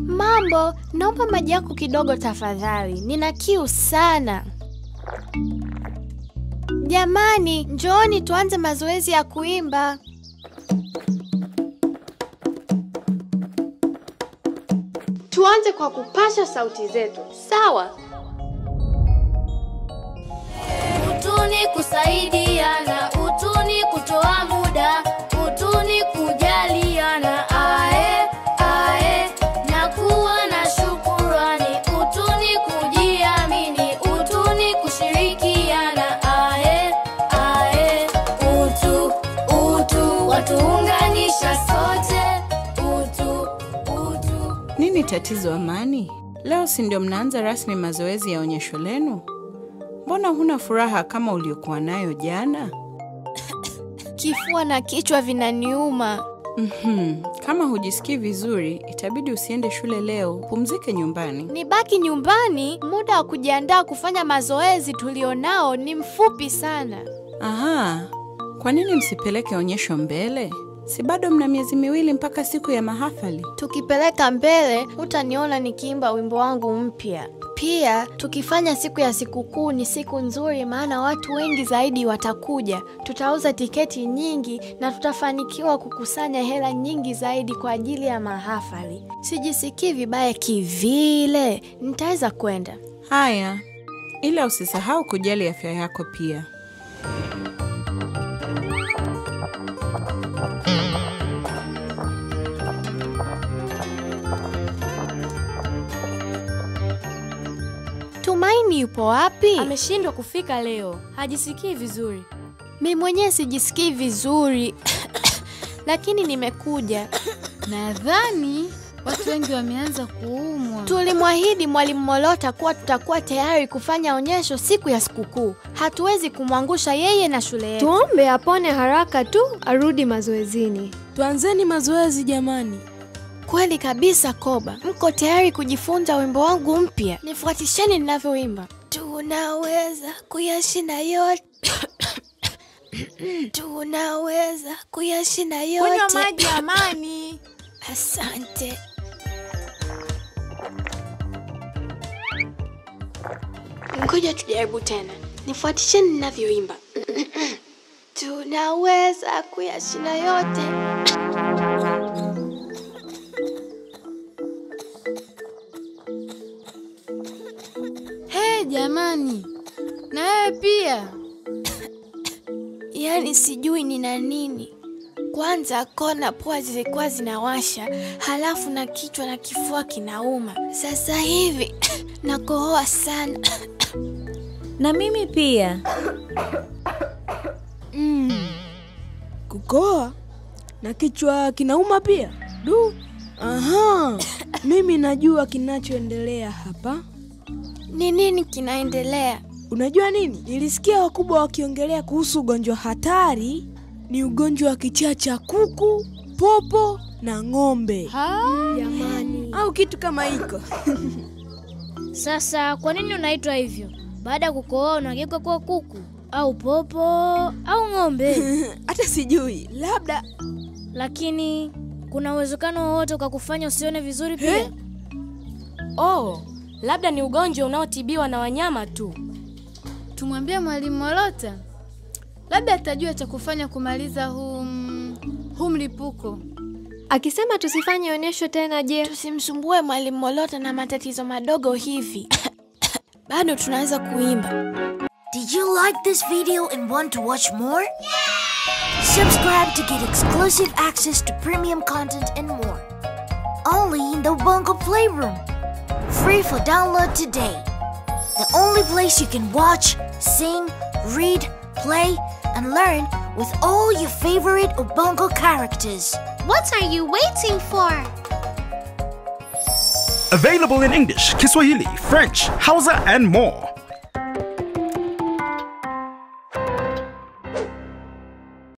Mambo, naomba maji yako kidogo tafadhali. Nina kiu sana. Jamani, njooni tuanze mazoezi ya kuimba. Tuanze kwa kupasha sauti zetu. Sawa? Utuni kusaidiana, utuni kutoa muda, utuni kujaliana, ae, ae, na kuwa na shukurani, utuni kujiamini, utuni kushirikiana, ae, ae, utu, utu, watuunganisha sote, utu, utu. Nini tatizo Amani? Leo si ndio mnaanza rasmi mazoezi ya onyesho lenu? Mbona huna furaha kama uliokuwa nayo jana? Kifua na kichwa vinaniuma. Kama hujisikii vizuri, itabidi usiende shule leo, pumzike nyumbani. Nibaki nyumbani? Muda wa kujiandaa kufanya mazoezi tulionao ni mfupi sana. Aha, kwa nini msipeleke onyesho mbele? Si bado mna miezi miwili mpaka siku ya mahafali? Tukipeleka mbele, utaniona nikiimba wimbo wangu mpya. Pia, tukifanya siku ya sikukuu ni siku nzuri maana watu wengi zaidi watakuja. Tutauza tiketi nyingi na tutafanikiwa kukusanya hela nyingi zaidi kwa ajili ya mahafali. Sijisikii vibaya kivile, nitaweza kwenda. Haya, ila usisahau kujali afya yako pia. Tumaini yupo wapi? Ameshindwa kufika leo. Hajisikii vizuri. Mimi mwenyewe sijisikii vizuri. Lakini nimekuja. Nadhani watu wengi wameanza kuumwa. Tulimwahidi Mwalimu Molota kuwa tutakuwa tayari kufanya onyesho siku ya sikukuu. Hatuwezi kumwangusha yeye na shule yetu. Tuombe apone haraka tu arudi mazoezini. Tuanzeni mazoezi jamani. Kweli kabisa Koba. Mko tayari kujifunza wimbo wangu mpya? Nifuatisheni ninavyoimba. Tunaweza kuyashinda yote. Tunaweza kuyashinda yote. Kunywa maji Amani. Asante. Ngoja tujaribu tena. Nifuatisheni ninavyoimba. Tunaweza kuyashinda yote. Jamani, na wewe pia. Yaani sijui nina nini. Kwanza kona pua zilikuwa zinawasha, halafu na kichwa na kifua kinauma. Sasa hivi nakohoa sana. Na mimi pia. Kukohoa na kichwa kinauma pia. Aha, mimi najua kinachoendelea hapa. Ni nini kinaendelea? Unajua nini? Nilisikia wakubwa wakiongelea kuhusu ugonjwa hatari. Ni ugonjwa wa kichaa cha kuku, popo na ng'ombe. Jamani. Au kitu kama hiko. Sasa kwa nini unaitwa hivyo? Baada ya kukohoa unageuka kuwa kuku au popo au ng'ombe? Hata sijui, labda. Lakini kuna uwezekano wowote ukakufanya usione vizuri pia? Labda ni ugonjwa unaotibiwa na wanyama tu. Tumwambie Mwalimu Molota. Labda atajua cha kufanya kumaliza huu mlipuko. Akisema tusifanye onyesho tena je? Tusimsumbue Mwalimu Molota na matatizo madogo hivi. Bado tunaweza kuimba. Did you like this video and want to watch more? Subscribe to get exclusive access to premium content and more. Only in the Ubongo Playroom. Free for download today. The only place you can watch, sing, read, play, and learn with all your favorite Ubongo characters. What are you waiting for? Available in English, Kiswahili, French, Hausa, and more.